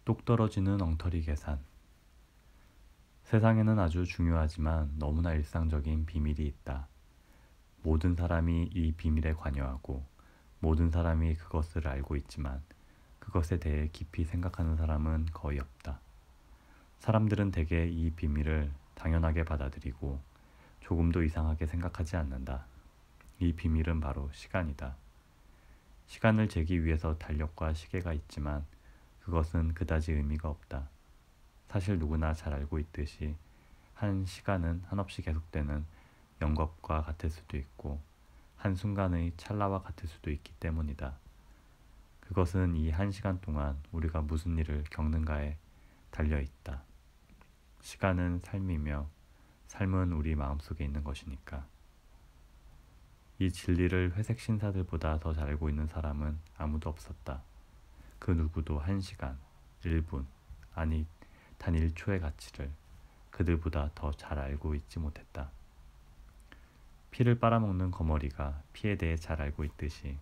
똑 떨어지는 엉터리 계산. 세상에는 아주 중요하지만 너무나 일상적인 비밀이 있다. 모든 사람이 이 비밀에 관여하고 모든 사람이 그것을 알고 있지만 그것에 대해 깊이 생각하는 사람은 거의 없다. 사람들은 대개 이 비밀을 당연하게 받아들이고 조금도 이상하게 생각하지 않는다. 이 비밀은 바로 시간이다. 시간을 재기 위해서 달력과 시계가 있지만 그것은 그다지 의미가 없다. 사실 누구나 잘 알고 있듯이 한 시간은 한없이 계속되는 영겁과 같을 수도 있고 한순간의 찰나와 같을 수도 있기 때문이다. 그것은 이 한 시간 동안 우리가 무슨 일을 겪는가에 달려 있다. 시간은 삶이며 삶은 우리 마음속에 있는 것이니까. 이 진리를 회색 신사들보다 더 잘 알고 있는 사람은 아무도 없었다. 그 누구도 1시간, 1분, 아니 단 1초의 가치를 그들보다 더 잘 알고 있지 못했다. 피를 빨아먹는 거머리가 피에 대해 잘 알고 있듯이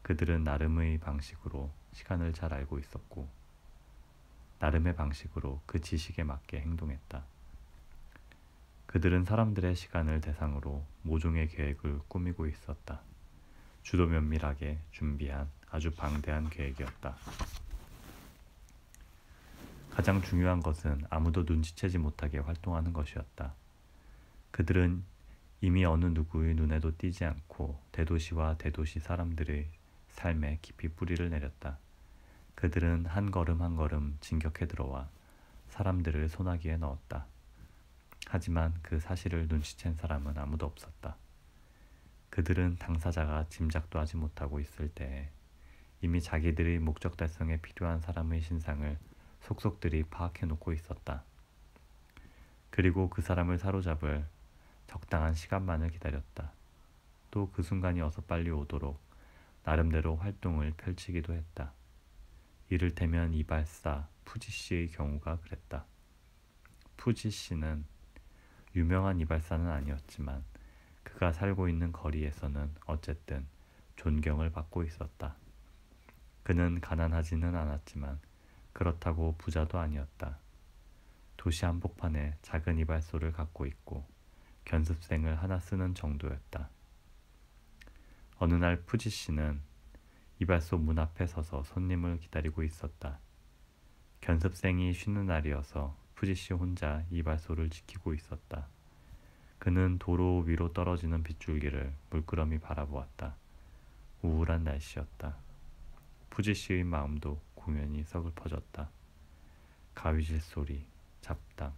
그들은 나름의 방식으로 시간을 잘 알고 있었고 나름의 방식으로 그 지식에 맞게 행동했다. 그들은 사람들의 시간을 대상으로 모종의 계획을 꾸미고 있었다. 주도 면밀하게 준비한 아주 방대한 계획이었다. 가장 중요한 것은 아무도 눈치채지 못하게 활동하는 것이었다. 그들은 이미 어느 누구의 눈에도 띄지 않고 대도시와 대도시 사람들의 삶에 깊이 뿌리를 내렸다. 그들은 한 걸음 한 걸음 진격해 들어와 사람들을 소나기에 넣었다. 하지만 그 사실을 눈치챈 사람은 아무도 없었다. 그들은 당사자가 짐작도 하지 못하고 있을 때에 이미 자기들의 목적 달성에 필요한 사람의 신상을 속속들이 파악해 놓고 있었다. 그리고 그 사람을 사로잡을 적당한 시간만을 기다렸다. 또 그 순간이 어서 빨리 오도록 나름대로 활동을 펼치기도 했다. 이를테면 이발사 푸지 씨의 경우가 그랬다. 푸지 씨는 유명한 이발사는 아니었지만 그가 살고 있는 거리에서는 어쨌든 존경을 받고 있었다. 그는 가난하지는 않았지만 그렇다고 부자도 아니었다. 도시 한복판에 작은 이발소를 갖고 있고 견습생을 하나 쓰는 정도였다. 어느 날 푸지 씨는 이발소 문 앞에 서서 손님을 기다리고 있었다. 견습생이 쉬는 날이어서 푸지 씨 혼자 이발소를 지키고 있었다. 그는 도로 위로 떨어지는 빗줄기를 물끄러미 바라보았다. 우울한 날씨였다. 푸지 씨의 마음도 공연히 서글퍼졌다. 가위질 소리, 잡담,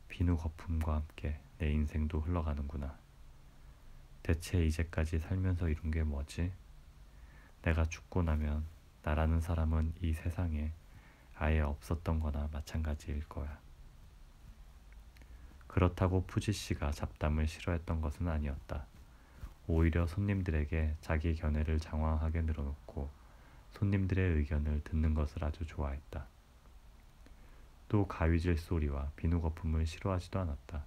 비누 거품과 함께 내 인생도 흘러가는구나. 대체 이제까지 살면서 이룬 게 뭐지? 내가 죽고 나면 나라는 사람은 이 세상에 아예 없었던 거나 마찬가지일 거야. 그렇다고 푸지 씨가 잡담을 싫어했던 것은 아니었다. 오히려 손님들에게 자기 견해를 장황하게 늘어놓고 손님들의 의견을 듣는 것을 아주 좋아했다. 또 가위질 소리와 비누 거품을 싫어하지도 않았다.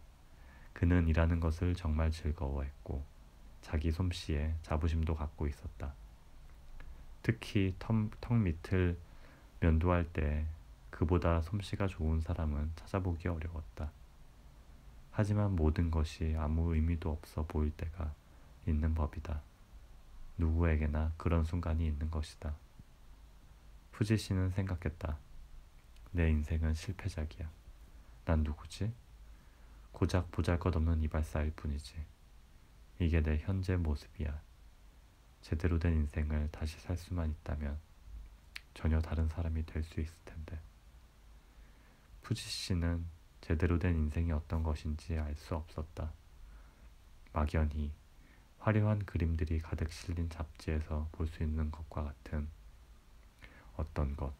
그는 일하는 것을 정말 즐거워했고 자기 솜씨에 자부심도 갖고 있었다. 특히 턱 밑을 면도할 때 그보다 솜씨가 좋은 사람은 찾아보기 어려웠다. 하지만 모든 것이 아무 의미도 없어 보일 때가 있는 법이다. 누구에게나 그런 순간이 있는 것이다. 푸지 씨는 생각했다. 내 인생은 실패작이야. 난 누구지? 고작 보잘것없는 이발사일 뿐이지. 이게 내 현재 모습이야. 제대로 된 인생을 다시 살 수만 있다면 전혀 다른 사람이 될 수 있을 텐데. 푸지 씨는 제대로 된 인생이 어떤 것인지 알 수 없었다. 막연히 화려한 그림들이 가득 실린 잡지에서 볼 수 있는 것과 같은 어떤 것,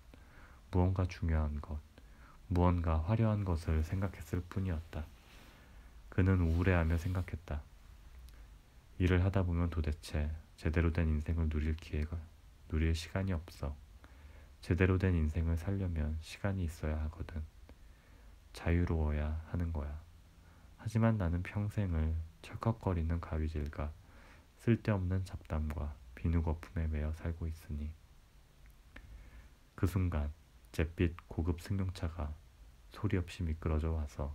무언가 중요한 것, 무언가 화려한 것을 생각했을 뿐이었다. 그는 우울해하며 생각했다. 일을 하다 보면 도대체 제대로 된 인생을 누릴 시간이 없어. 제대로 된 인생을 살려면 시간이 있어야 하거든. 자유로워야 하는 거야. 하지만 나는 평생을 철컥거리는 가위질과 쓸데없는 잡담과 비누 거품에 매여 살고 있으니. 그 순간 잿빛 고급 승용차가 소리 없이 미끄러져 와서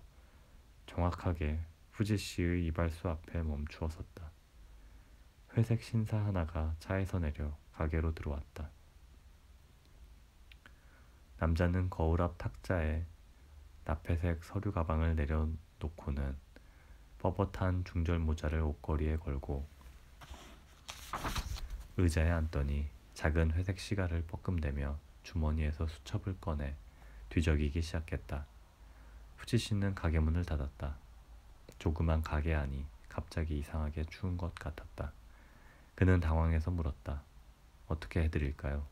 정확하게 후지 씨의 이발소 앞에 멈추어 섰다. 회색 신사 하나가 차에서 내려 가게로 들어왔다. 남자는 거울 앞 탁자에 나페색 서류 가방을 내려놓고는 뻣뻣한 중절 모자를 옷걸이에 걸고 의자에 앉더니 작은 회색 시가를 뻐끔대며 주머니에서 수첩을 꺼내 뒤적이기 시작했다. 후지 씨는 가게 문을 닫았다. 조그만 가게 안이 갑자기 이상하게 추운 것 같았다. 그는 당황해서 물었다. 어떻게 해드릴까요?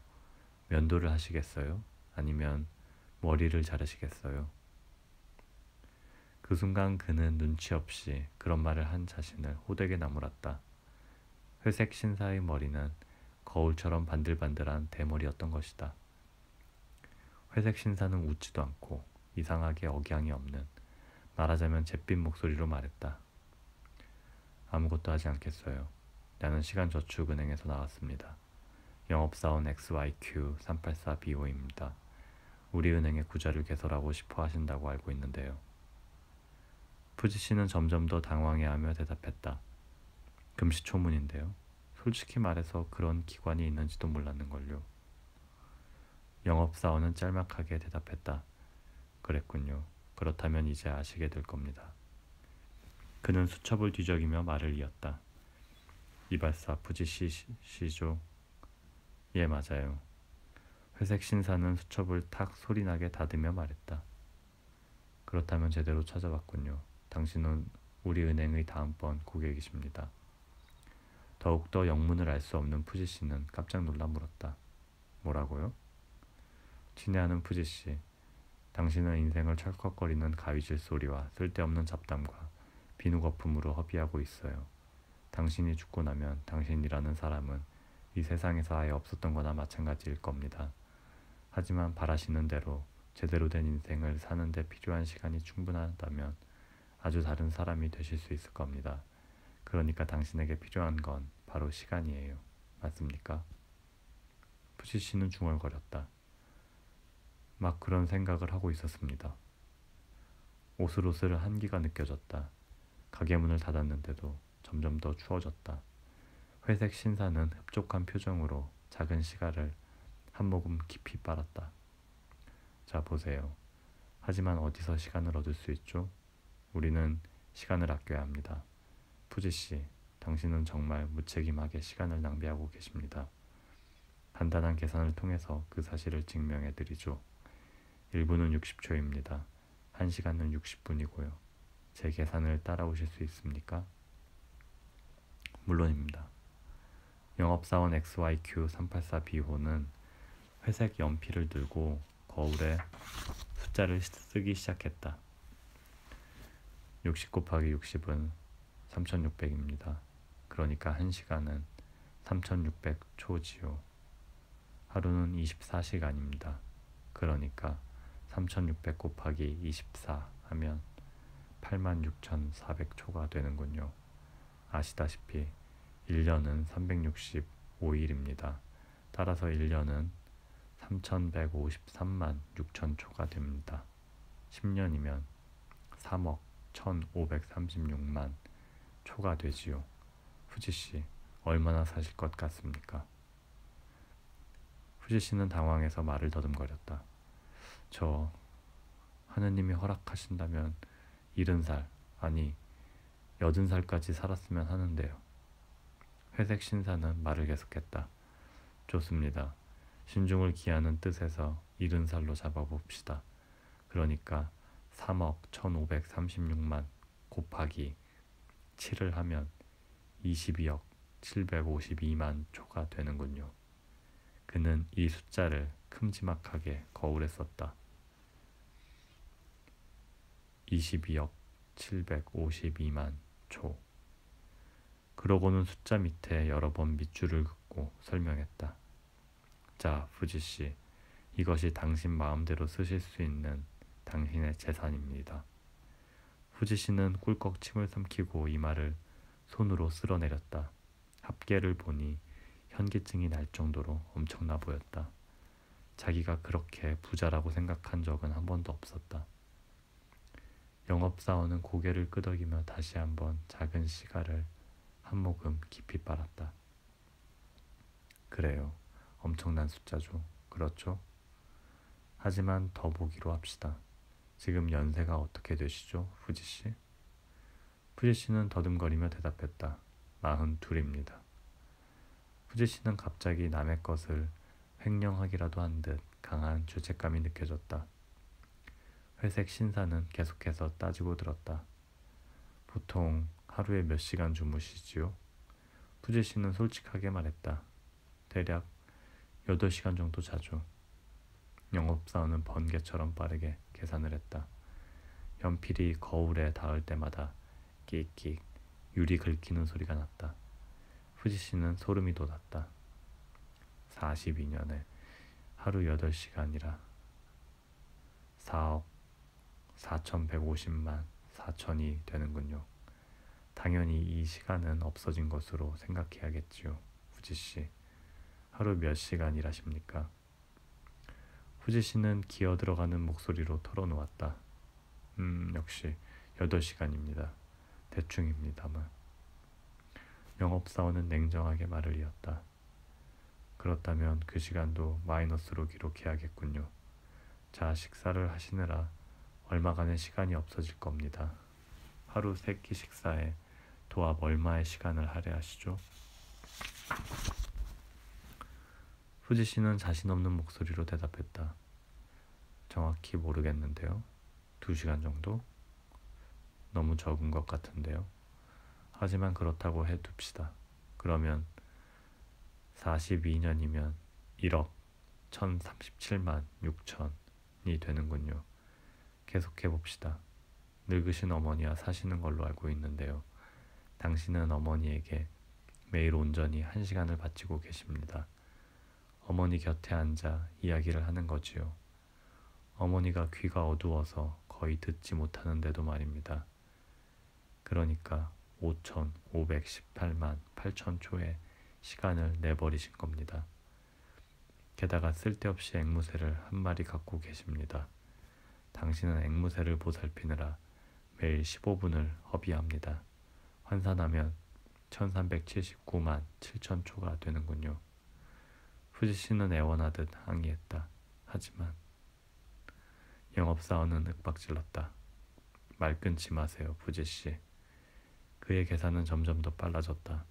면도를 하시겠어요? 아니면 머리를 자르시겠어요? 그 순간 그는 눈치 없이 그런 말을 한 자신을 호되게 나무랐다. 회색 신사의 머리는 거울처럼 반들반들한 대머리였던 것이다. 회색 신사는 웃지도 않고 이상하게 억양이 없는, 말하자면 잿빛 목소리로 말했다. 아무것도 하지 않겠어요. 나는 시간저축은행에서 나왔습니다. 영업사원 XYQ384BO입니다. 우리 은행의 구좌를 개설하고 싶어 하신다고 알고 있는데요. 푸지 씨는 점점 더 당황해하며 대답했다. 금시초문인데요. 솔직히 말해서 그런 기관이 있는지도 몰랐는걸요. 영업사원은 짤막하게 대답했다. 그랬군요. 그렇다면 이제 아시게 될 겁니다. 그는 수첩을 뒤적이며 말을 이었다. 이발사 푸지 씨죠? 예, 맞아요. 회색 신사는 수첩을 탁 소리나게 닫으며 말했다. 그렇다면 제대로 찾아봤군요. 당신은 우리 은행의 다음번 고객이십니다. 더욱더 영문을 알 수 없는 푸지 씨는 깜짝 놀라 물었다. 뭐라고요? 친애하는 푸지 씨, 당신은 인생을 철컥거리는 가위질 소리와 쓸데없는 잡담과 비누 거품으로 허비하고 있어요. 당신이 죽고 나면 당신이라는 사람은 이 세상에서 아예 없었던 거나 마찬가지일 겁니다. 하지만 바라시는 대로 제대로 된 인생을 사는 데 필요한 시간이 충분하다면 아주 다른 사람이 되실 수 있을 겁니다. 그러니까 당신에게 필요한 건 바로 시간이에요. 맞습니까? 푸지 씨는 중얼거렸다. 막 그런 생각을 하고 있었습니다. 오슬오슬 한기가 느껴졌다. 가게 문을 닫았는데도 점점 더 추워졌다. 회색 신사는 흡족한 표정으로 작은 시가를 한 모금 깊이 빨았다. 자, 보세요. 하지만 어디서 시간을 얻을 수 있죠? 우리는 시간을 아껴야 합니다. 푸지 씨, 당신은 정말 무책임하게 시간을 낭비하고 계십니다. 간단한 계산을 통해서 그 사실을 증명해 드리죠. 1분은 60초입니다. 1시간은 60분이고요. 제 계산을 따라오실 수 있습니까? 물론입니다. 영업사원 XYQ384B호는 회색 연필을 들고 거울에 숫자를 쓰기 시작했다. 60 곱하기 60은 3600입니다. 그러니까 1시간은 3600초지요. 하루는 24시간입니다. 그러니까 3600 곱하기 24 하면 86,400초가 되는군요. 아시다시피 1년은 365일입니다. 따라서 1년은 3153만 6천초가 됩니다. 10년이면 3억 1536만 초가 되지요. 후지씨, 얼마나 사실 것 같습니까? 후지씨는 당황해서 말을 더듬거렸다. 저 하느님이 허락하신다면 70살, 아니 80살까지 살았으면 하는데요. 회색 신사는 말을 계속했다. 좋습니다. 신중을 기하는 뜻에서 70살로 잡아봅시다. 그러니까 3억 1536만 곱하기 7을 하면 22억 752만 초가 되는군요. 그는 이 숫자를 큼지막하게 거울에 썼다. 22억 752만 초. 그러고는 숫자 밑에 여러 번 밑줄을 긋고 설명했다. 자, 후지씨, 이것이 당신 마음대로 쓰실 수 있는 당신의 재산입니다. 후지씨는 꿀꺽 침을 삼키고 이마를 손으로 쓸어내렸다. 합계를 보니 현기증이 날 정도로 엄청나 보였다. 자기가 그렇게 부자라고 생각한 적은 한 번도 없었다. 영업사원은 고개를 끄덕이며 다시 한번 작은 시가를 한 모금 깊이 빨았다. 그래요. 엄청난 숫자죠. 그렇죠? 하지만 더 보기로 합시다. 지금 연세가 어떻게 되시죠, 후지씨? 후지씨는 더듬거리며 대답했다. 42입니다. 후지씨는 갑자기 남의 것을 횡령하기라도 한 듯 강한 죄책감이 느껴졌다. 회색 신사는 계속해서 따지고 들었다. 보통 하루에 몇 시간 주무시지요? 후지씨는 솔직하게 말했다. 대략 8시간 정도 자죠. 영업사원은 번개처럼 빠르게 계산을 했다. 연필이 거울에 닿을 때마다 끽끽 유리 긁히는 소리가 났다. 후지씨는 소름이 돋았다. 42년에 하루 8시간이라 4억 4,150만 4천이 되는군요. 당연히 이 시간은 없어진 것으로 생각해야겠지요. 후지씨, 하루 몇 시간 일하십니까? 후지씨는 기어 들어가는 목소리로 털어놓았다. 역시 8시간입니다. 대충입니다만. 영업사원은 냉정하게 말을 이었다. 그렇다면 그 시간도 마이너스로 기록해야겠군요. 자, 식사를 하시느라 얼마간의 시간이 없어질 겁니다. 하루 3끼 식사에 도합 얼마의 시간을 할애하시죠? 후지씨는 자신 없는 목소리로 대답했다. 정확히 모르겠는데요. 2시간 정도? 너무 적은 것 같은데요. 하지만 그렇다고 해둡시다. 그러면 42년이면 1억 1037만 6천이 되는군요. 계속해봅시다. 늙으신 어머니와 사시는 걸로 알고 있는데요. 당신은 어머니에게 매일 온전히 1시간을 바치고 계십니다. 어머니 곁에 앉아 이야기를 하는 거지요. 어머니가 귀가 어두워서 거의 듣지 못하는데도 말입니다. 그러니까 5,518만 8천 초의 시간을 내버리신 겁니다. 게다가 쓸데없이 앵무새를 한 마리 갖고 계십니다. 당신은 앵무새를 보살피느라 매일 15분을 허비합니다. 환산하면 1379만 7천 초가 되는군요. 후지씨는 애원하듯 항의했다. 하지만 영업사원은 윽박질렀다. 말 끊지 마세요, 후지씨. 그의 계산은 점점 더 빨라졌다.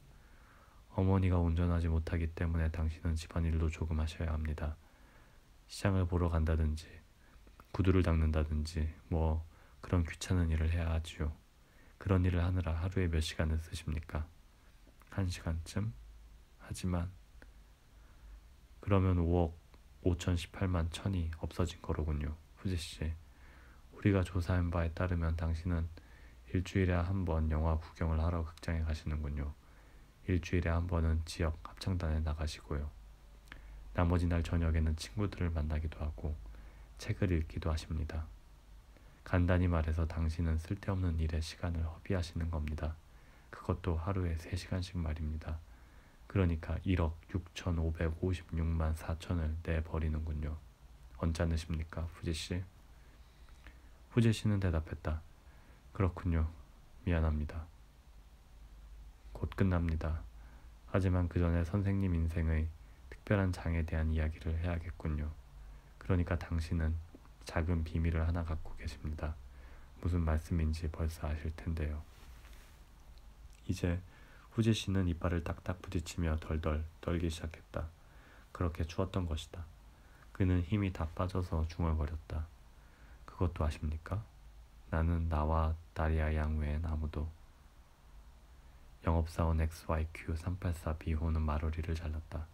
어머니가 운전하지 못하기 때문에 당신은 집안일도 조금 하셔야 합니다. 시장을 보러 간다든지 구두를 닦는다든지 뭐 그런 귀찮은 일을 해야 하지요. 그런 일을 하느라 하루에 몇 시간을 쓰십니까? 1시간쯤? 하지만 그러면 5억 5,018만 천이 없어진 거로군요. 후지씨, 우리가 조사한 바에 따르면 당신은 일주일에 한 번 영화 구경을 하러 극장에 가시는군요. 일주일에 한 번은 지역 합창단에 나가시고요. 나머지 날 저녁에는 친구들을 만나기도 하고 책을 읽기도 하십니다. 간단히 말해서 당신은 쓸데없는 일에 시간을 허비하시는 겁니다. 그것도 하루에 3시간씩 말입니다. 그러니까 1억 6,556만 4천을 내버리는군요. 언짢으십니까, 후지씨? 후지씨는 대답했다. 그렇군요. 미안합니다. 곧 끝납니다. 하지만 그 전에 선생님 인생의 특별한 장에 대한 이야기를 해야겠군요. 그러니까 당신은 작은 비밀을 하나 갖고 계십니다. 무슨 말씀인지 벌써 아실 텐데요. 이제 후지씨는 이빨을 딱딱 부딪히며 덜덜 떨기 시작했다. 그렇게 추웠던 것이다. 그는 힘이 다 빠져서 중얼거렸다. 그것도 아십니까? 나는 나와 다리아 양 외엔 아무도. 영업사원 XYQ384B호는 말허리를 잘랐다.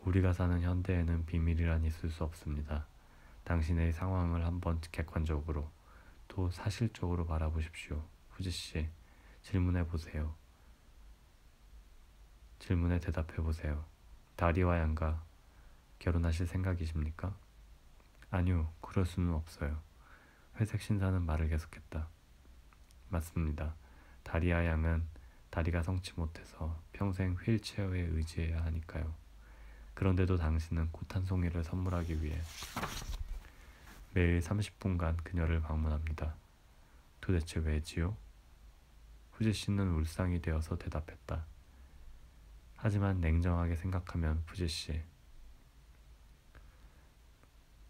우리가 사는 현대에는 비밀이란 있을 수 없습니다. 당신의 상황을 한번 객관적으로 또 사실적으로 바라보십시오. 후지씨, 질문해보세요. 질문에 대답해보세요. 다리와 양과 결혼하실 생각이십니까? 아니요, 그럴 수는 없어요. 회색 신사는 말을 계속했다. 맞습니다. 다리아 양은 다리가 성치 못해서 평생 휠체어에 의지해야 하니까요. 그런데도 당신은 꽃 한 송이를 선물하기 위해 매일 30분간 그녀를 방문합니다. 도대체 왜지요? 후지 씨는 울상이 되어서 대답했다. 하지만 냉정하게 생각하면 후지 씨,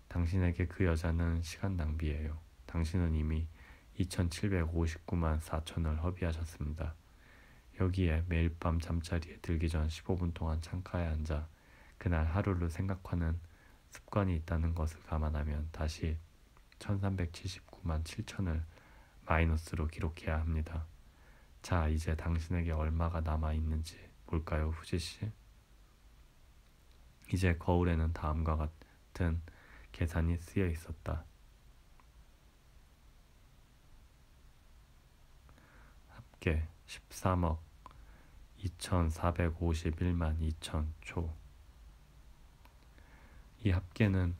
당신에게 그 여자는 시간 낭비예요. 당신은 이미 2,759만 4천을 허비하셨습니다. 여기에 매일 밤 잠자리에 들기 전 15분 동안 창가에 앉아 그날 하루를 생각하는 습관이 있다는 것을 감안하면 다시 1379만 7천을 마이너스로 기록해야 합니다. 자, 이제 당신에게 얼마가 남아있는지 볼까요, 후지씨? 이제 거울에는 다음과 같은 계산이 쓰여 있었다. 합계 13억 2,451만 2천 초. 이 합계는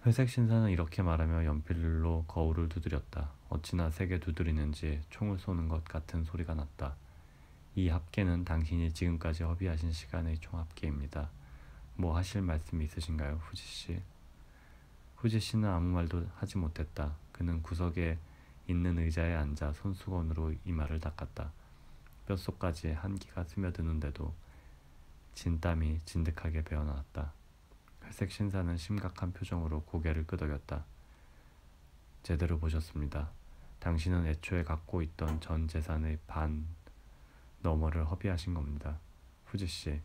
회색 신사는 이렇게 말하며 연필로 거울을 두드렸다. 어찌나 세게 두드리는지 총을 쏘는 것 같은 소리가 났다. 이 합계는 당신이 지금까지 허비하신 시간의 총합계입니다. 뭐 하실 말씀이 있으신가요, 후지씨? 후지씨는 아무 말도 하지 못했다. 그는 구석에 있는 의자에 앉아 손수건으로 이마를 닦았다. 뼛속까지 한기가 스며드는데도 진땀이 진득하게 배어나왔다. 회색 신사는 심각한 표정으로 고개를 끄덕였다. 제대로 보셨습니다. 당신은 애초에 갖고 있던 전 재산의 반 너머를 허비하신 겁니다. 후지씨,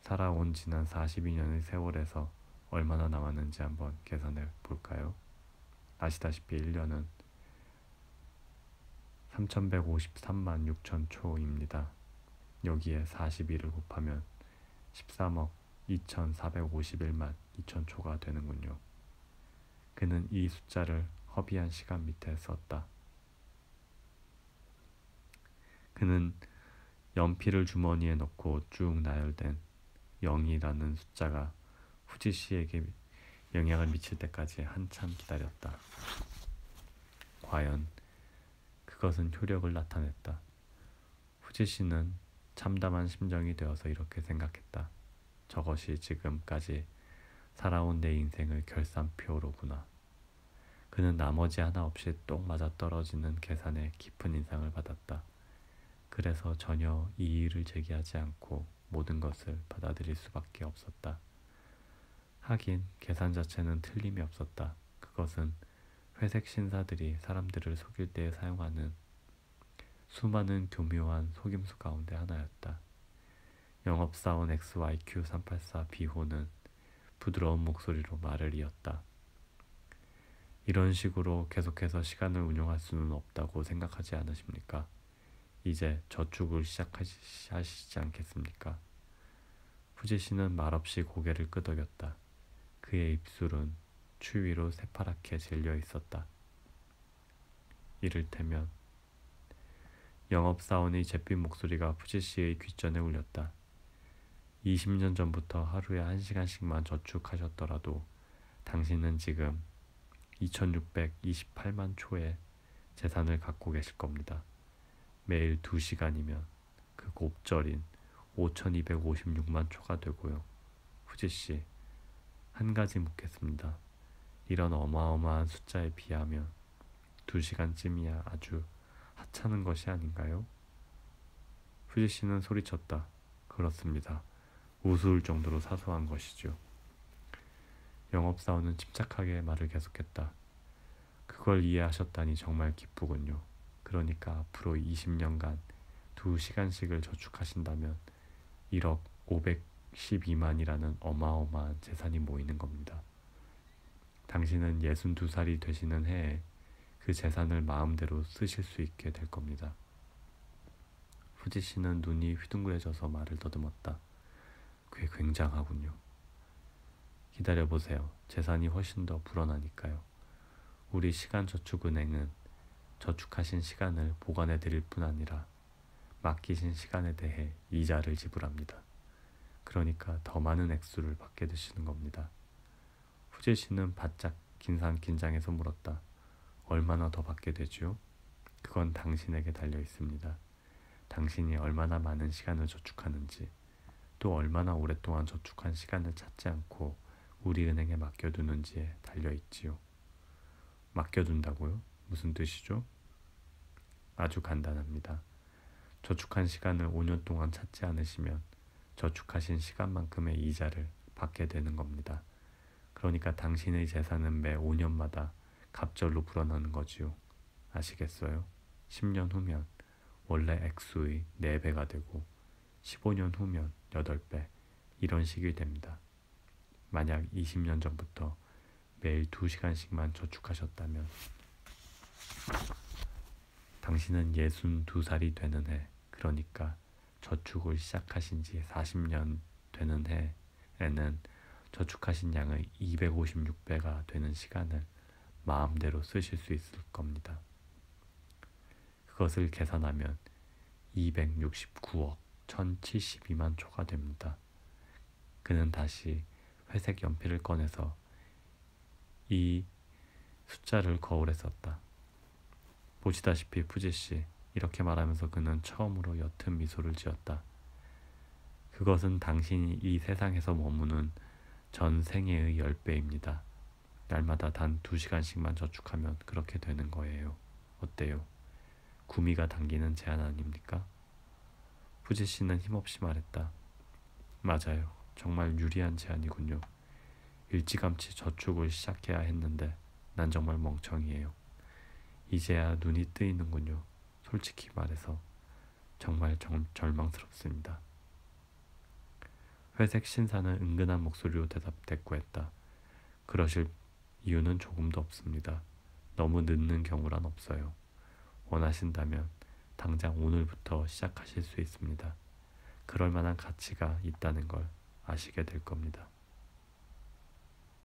살아온 지난 42년의 세월에서 얼마나 남았는지 한번 계산해 볼까요? 아시다시피 1년은 3,153만 6천 초입니다. 여기에 42를 곱하면 13억 2,451만 2천 초가 되는군요. 그는 이 숫자를 허비한 시간 밑에 썼다. 그는 연필을 주머니에 넣고 쭉 나열된 0이라는 숫자가 후지 씨에게 영향을 미칠 때까지 한참 기다렸다. 과연 그것은 효력을 나타냈다. 후지 씨는 참담한 심정이 되어서 이렇게 생각했다. 저것이 지금까지 살아온 내 인생의 결산표로구나. 그는 나머지 하나 없이 똑 맞아떨어지는 계산에 깊은 인상을 받았다. 그래서 전혀 이의를 제기하지 않고 모든 것을 받아들일 수밖에 없었다. 하긴 계산 자체는 틀림이 없었다. 그것은 회색 신사들이 사람들을 속일 때 사용하는 수많은 교묘한 속임수 가운데 하나였다. 영업사원 XYQ384 비호는 부드러운 목소리로 말을 이었다. 이런 식으로 계속해서 시간을 운용할 수는 없다고 생각하지 않으십니까? 이제 저축을 시작하시지 않겠습니까? 후지 씨는 말없이 고개를 끄덕였다. 그의 입술은 추위로 새파랗게 질려 있었다. 이를테면 영업사원의 잿빛 목소리가 후지 씨의 귓전에 울렸다. 20년 전부터 하루에 1시간씩만 저축하셨더라도 당신은 지금 2,628만 초의 재산을 갖고 계실 겁니다. 매일 2시간이면 그 곱절인 5,256만 초가 되고요. 후지씨, 한 가지 묻겠습니다. 이런 어마어마한 숫자에 비하면 2시간쯤이야 아주 하찮은 것이 아닌가요? 후지씨는 소리쳤다. 그렇습니다. 우스울 정도로 사소한 것이죠. 영업사원은 침착하게 말을 계속했다. 그걸 이해하셨다니 정말 기쁘군요. 그러니까 앞으로 20년간 2시간씩을 저축하신다면 1억 512만이라는 어마어마한 재산이 모이는 겁니다. 당신은 62살이 되시는 해에 그 재산을 마음대로 쓰실 수 있게 될 겁니다. 후지 씨는 눈이 휘둥그레져서 말을 더듬었다. 그게 굉장하군요. 기다려보세요. 재산이 훨씬 더 불어나니까요. 우리 시간저축은행은 저축하신 시간을 보관해 드릴 뿐 아니라 맡기신 시간에 대해 이자를 지불합니다. 그러니까 더 많은 액수를 받게 되시는 겁니다. 후지 씨는 바짝 긴장해서 물었다. 얼마나 더 받게 되죠? 그건 당신에게 달려 있습니다. 당신이 얼마나 많은 시간을 저축하는지, 또 얼마나 오랫동안 저축한 시간을 찾지 않고 우리 은행에 맡겨두는지에 달려있지요. 맡겨둔다고요? 무슨 뜻이죠? 아주 간단합니다. 저축한 시간을 5년 동안 찾지 않으시면 저축하신 시간만큼의 이자를 받게 되는 겁니다. 그러니까 당신의 재산은 매 5년마다 갑절로 불어나는 거지요. 아시겠어요? 10년 후면 원래 액수의 4배가 되고 15년 후면 8배, 이런 식이 됩니다. 만약 20년 전부터 매일 2시간씩만 저축하셨다면 당신은 62살이 되는 해, 그러니까 저축을 시작하신 지 40년 되는 해에는 저축하신 양의 256배가 되는 시간을 마음대로 쓰실 수 있을 겁니다. 그것을 계산하면 269억 1072만 초가 됩니다. 그는 다시 회색 연필을 꺼내서 이 숫자를 거울에 썼다. 보시다시피 푸지씨, 이렇게 말하면서 그는 처음으로 옅은 미소를 지었다. 그것은 당신이 이 세상에서 머무는 전 생애의 10배입니다. 날마다 단 2시간씩만 저축하면 그렇게 되는 거예요. 어때요? 구미가 당기는 제안 아닙니까? 푸지씨는 힘없이 말했다. 맞아요. 정말 유리한 제안이군요. 일찌감치 저축을 시작해야 했는데 난 정말 멍청이에요. 이제야 눈이 뜨이는군요. 솔직히 말해서 정말 절망스럽습니다. 회색 신사는 은근한 목소리로 대꾸했다. 그러실 이유는 조금도 없습니다. 너무 늦는 경우란 없어요. 원하신다면 당장 오늘부터 시작하실 수 있습니다. 그럴 만한 가치가 있다는 걸 아시게 될 겁니다.